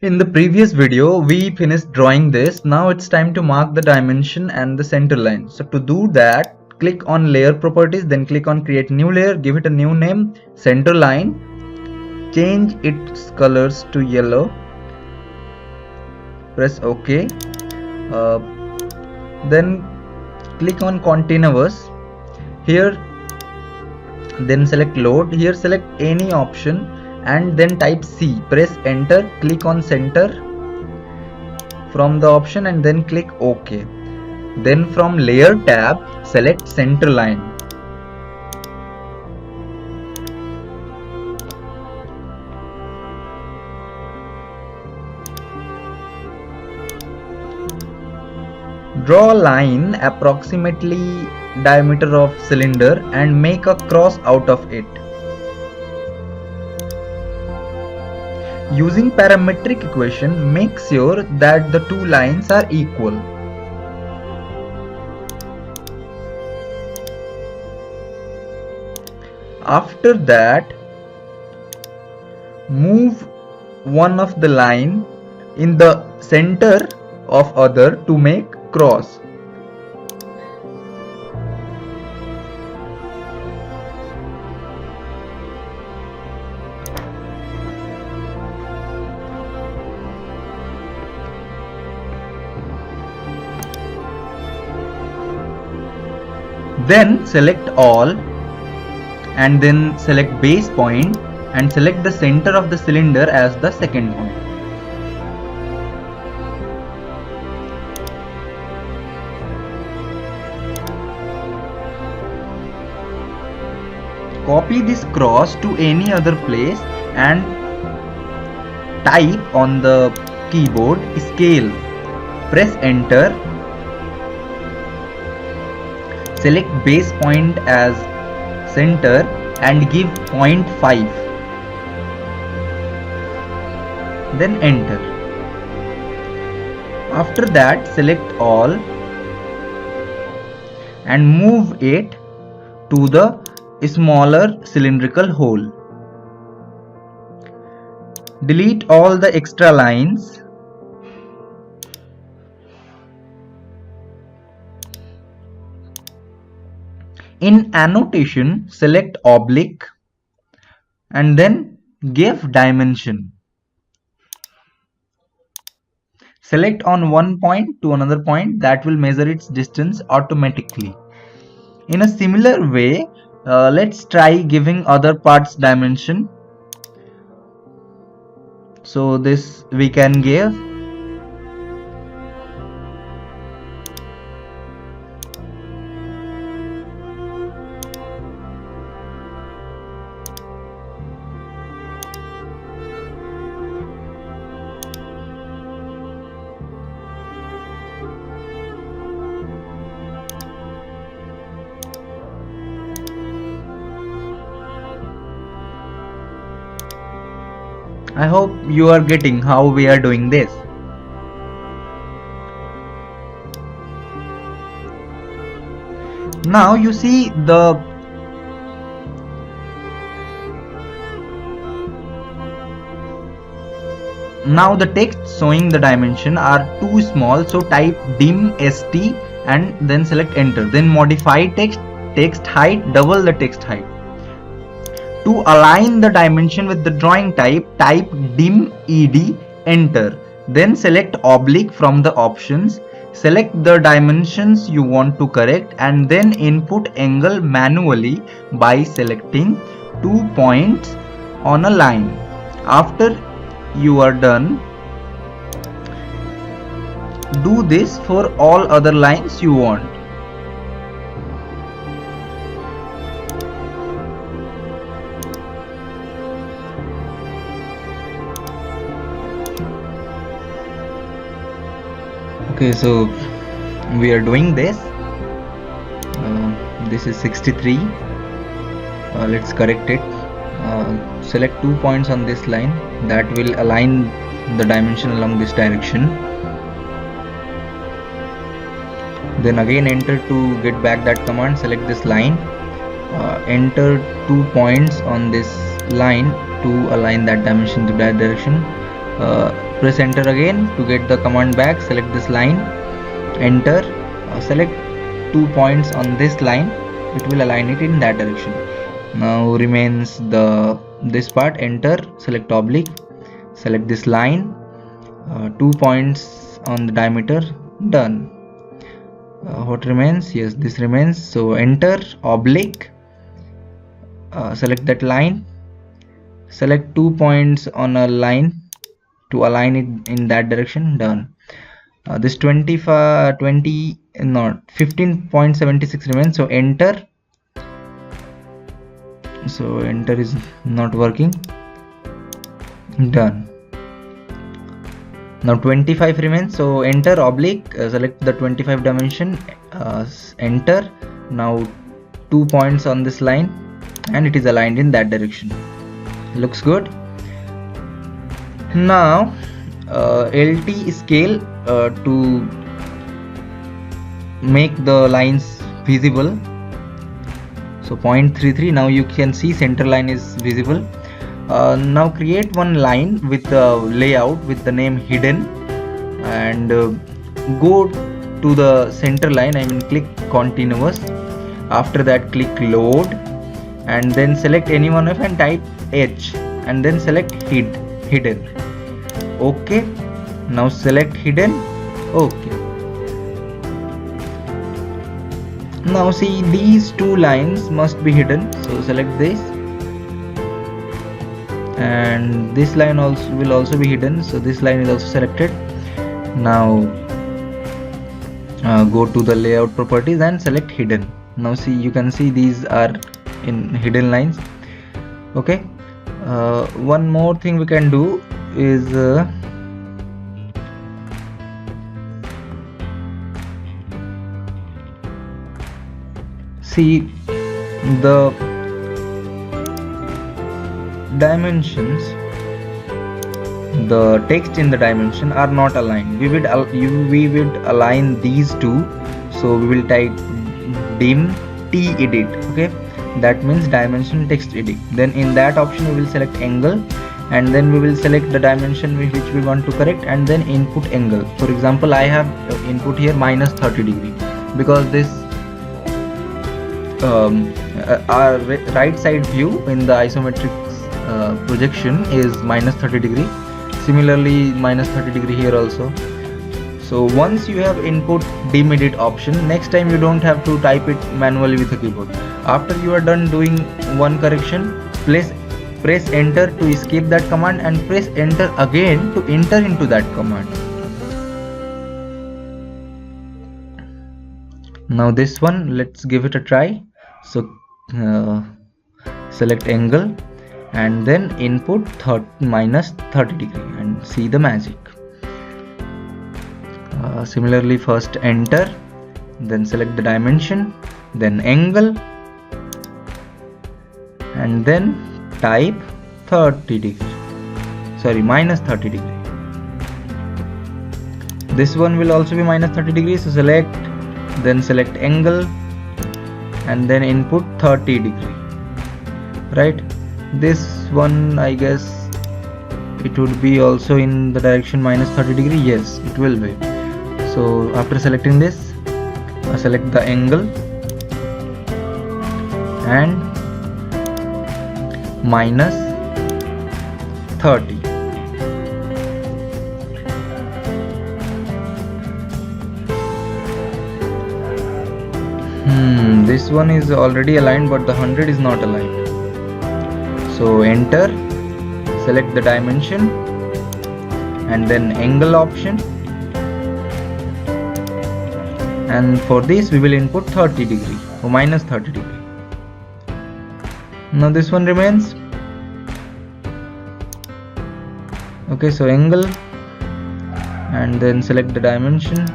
In the previous video, we finished drawing this. Now it's time to mark the dimension and the center line. So to do that, click on layer properties, then click on create new layer, give it a new name, center line, change its colors to yellow, press OK. Then click on continuous. Here, then select load. Here select any option and then type C, press enter, click on center from the option and then click OK. Then from layer tab select center line. Draw a line approximately diameter of cylinder and make a cross out of it. Using parametric equation, make sure that the two lines are equal. After that, move one of the line in the center of other to make cross. Then select all and then select base point and select the center of the cylinder as the second point. Copy this cross to any other place and type on the keyboard scale. Press enter. Select base point as center and give 0.5. Then enter. After that select all and move it to the smaller cylindrical hole. Delete all the extra lines. In annotation, select oblique and then give dimension. Select on one point to another point, that will measure its distance automatically. In a similar way, let's try giving other parts dimension. So this we can give. I hope you are getting how we are doing this. Now you see the text showing the dimension are too small, so type dim st and then select enter. Then modify text height, double the text height. To align the dimension with the drawing type dim ed, enter. Then select oblique from the options. Select the dimensions you want to correct and then input angle manually by selecting 2 points on a line. After you are done, do this for all other lines you want. Okay, so we are doing this. This is 63. Let's correct it. Select 2 points on this line, that will align the dimension along this direction. Then again enter to get back that command. Select this line, enter 2 points on this line to align that dimension to that direction. Press enter again to get the command back. Select this line, enter, select 2 points on this line, it will align it in that direction. Now remains this part, enter, select oblique, select this line, 2 points on the diameter, done. What remains? Yes, this remains. So enter, oblique, select that line, select 2 points on a line to align it in that direction, done. This 15.76 remains, so enter. So enter is not working, done. Now 25 remains, so enter, oblique, select the 25 dimension, enter. Now 2 points on this line and it is aligned in that direction. Looks good. Now LT scale to make the lines visible. So 0.33, now you can see center line is visible. Now create one line with the layout with the name hidden, and go to the center line, I mean click continuous. After that click load, and then select any one of and type H, and then select hidden. Okay, now select hidden. Okay, now see these 2 lines must be hidden, so select this, and this line also will also be hidden, so this line is also selected. Now go to the layout properties and select hidden. Now see, you can see these are in hidden lines. Okay, one more thing we can do is see the dimensions, the text in the dimension are not aligned. We would align these two, so we will type dim t edit. Okay, that means dimension text edit. Then in that option we will select angle, and then we will select the dimension which we want to correct, and then input angle. For example, I have input here minus 30 degree because this our right side view in the isometric projection is minus 30 degree. Similarly minus 30 degree here also. So once you have input dim edit option, next time you don't have to type it manually with a keyboard. After you are done doing one correction, press enter to escape that command, and press enter again to enter into that command. Now this one, let's give it a try. So select angle and then input minus 30 degree and see the magic. Similarly, first enter, then select the dimension, then angle, and then type 30 degree, sorry, minus 30 degree. This one will also be minus 30 degrees, so select, then select angle, and then input 30 degree, right? This one, I guess it would be also in the direction minus 30 degree. Yes, it will be. So after selecting this, select the angle and minus 30. This one is already aligned, but the 100 is not aligned. So enter, select the dimension and then angle option, and for this we will input 30 degree or minus 30 degree. Now this one remains. Okay, so angle and then select the dimension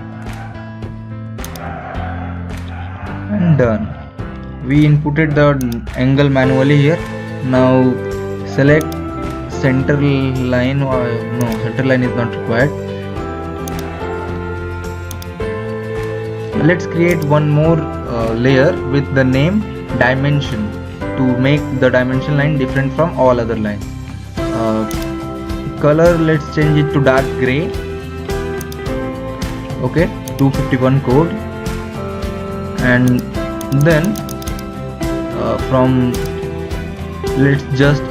and done. We inputted the angle manually here. Now select center line, or no, center line is not required. Let's create one more layer with the name dimension to make the dimension line different from all other lines. color, let's change it to dark gray. Okay, 251 code. And then from, let's just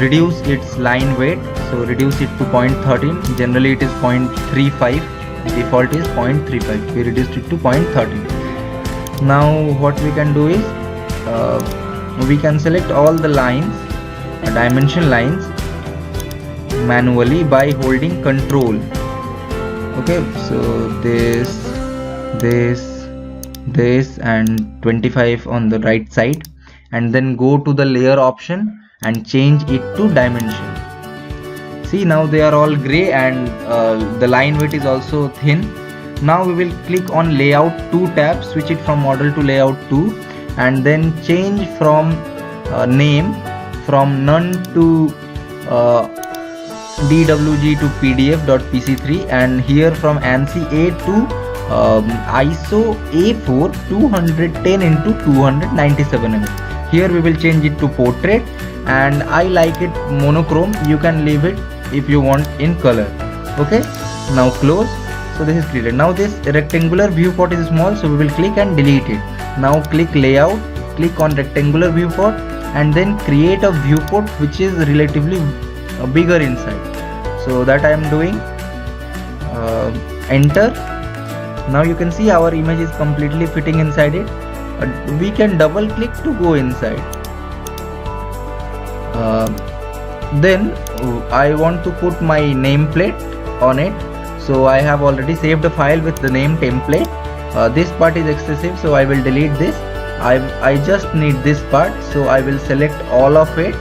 reduce its line weight, so reduce it to 0.13. generally it is 0.35, default is 0.35, we reduced it to 0.13. now what we can do is we can select all the lines, dimension lines, manually by holding control. Okay, so this and 25 on the right side, and then go to the layer option and change it to dimension. See, now they are all gray and the line weight is also thin. Now we will click on layout 2 tab, switch it from model to layout 2, and then change from name from none to dwg to pdf.pc3, and here from ANSI A to ISO A4 210 into 297 mm. Here we will change it to portrait, and I like it monochrome. You can leave it if you want in color. Okay, now close. So this is created. Now this rectangular viewport is small, so we will click and delete it. Now click layout, click on rectangular viewport, and then create a viewport which is relatively bigger inside. So that I am doing. Enter. Now you can see our image is completely fitting inside it. We can double click to go inside. Then I want to put my nameplate on it, so I have already saved a file with the name template. This part is excessive, so I will delete this. I just need this part, so I will select all of it.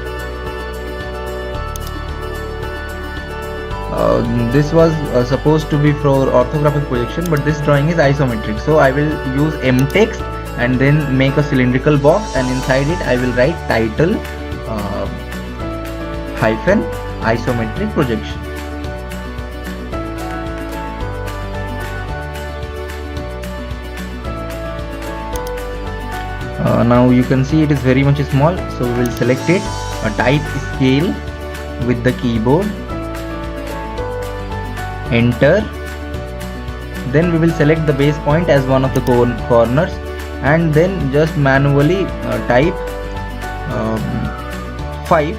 This was supposed to be for orthographic projection, but this drawing is isometric, so I will use mtext and then make a cylindrical box, and inside it I will write title hyphen isometric projection. Now you can see it is very much small, so we will select it, type scale with the keyboard, enter. Then we will select the base point as one of the corners, and then just manually type 5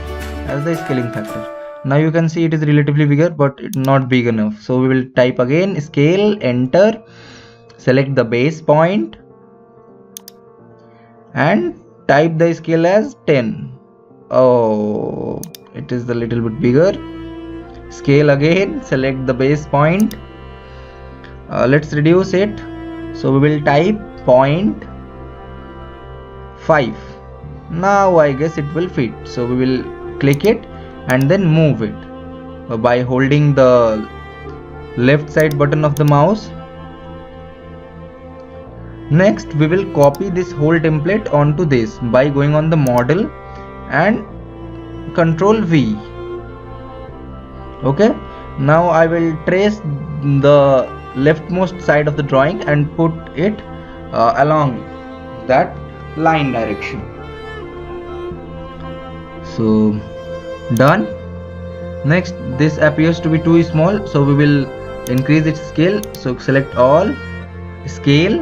as the scaling factor. Now you can see it is relatively bigger, but not big enough, so we will type again scale, enter, select the base point and type the scale as 10. Oh, it is a little bit bigger. Scale again, select the base point. Let's reduce it, so we will type 0.5. now I guess it will fit, so we will click it and then move it by holding the left side button of the mouse. Next we will copy this whole template onto this by going on the model and Ctrl V. Okay, now I will trace the leftmost side of the drawing and put it along that line direction. So done. Next, this appears to be too small, so we will increase its scale, so select all, scale,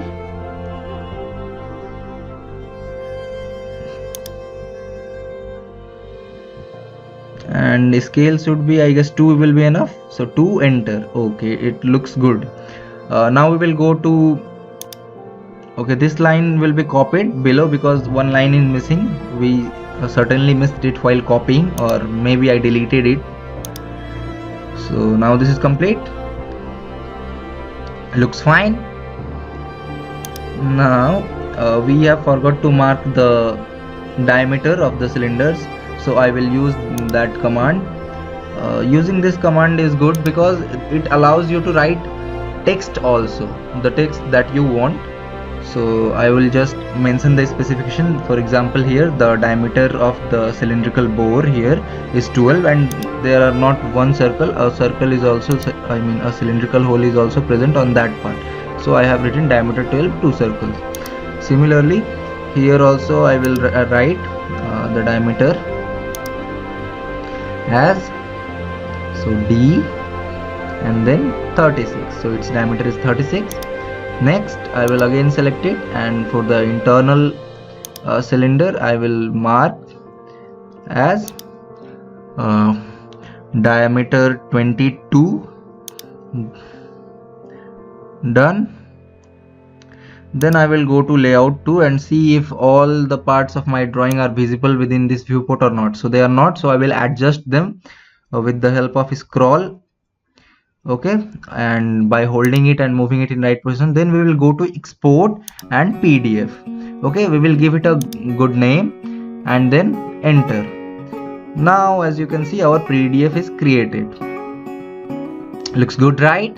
and scale should be, I guess 2 will be enough, so 2, enter. Okay, it looks good. Now we will go to, okay, this line will be copied below because one line is missing. We certainly missed it while copying, or maybe I deleted it. So now this is complete, looks fine. Now we have forgot to mark the diameter of the cylinders, so I will use that command. Using this command is good because it allows you to write text also, the text that you want. So I will just mention the specification. For example, here the diameter of the cylindrical bore here is 12, and there are not one circle, a circle is also, I mean a cylindrical hole is also present on that part. So I have written diameter 12, 2 circles. Similarly here also I will write the diameter as so D and then 36, so its diameter is 36. Next I will again select it, and for the internal cylinder I will mark as diameter 22. Done. Then I will go to layout 2 and see if all the parts of my drawing are visible within this viewport or not. So they are not, so I will adjust them with the help of scroll. Okay, and by holding it and moving it in right position, then we will go to export and PDF. Okay, we will give it a good name and then enter. Now as you can see, our PDF is created. Looks good, right?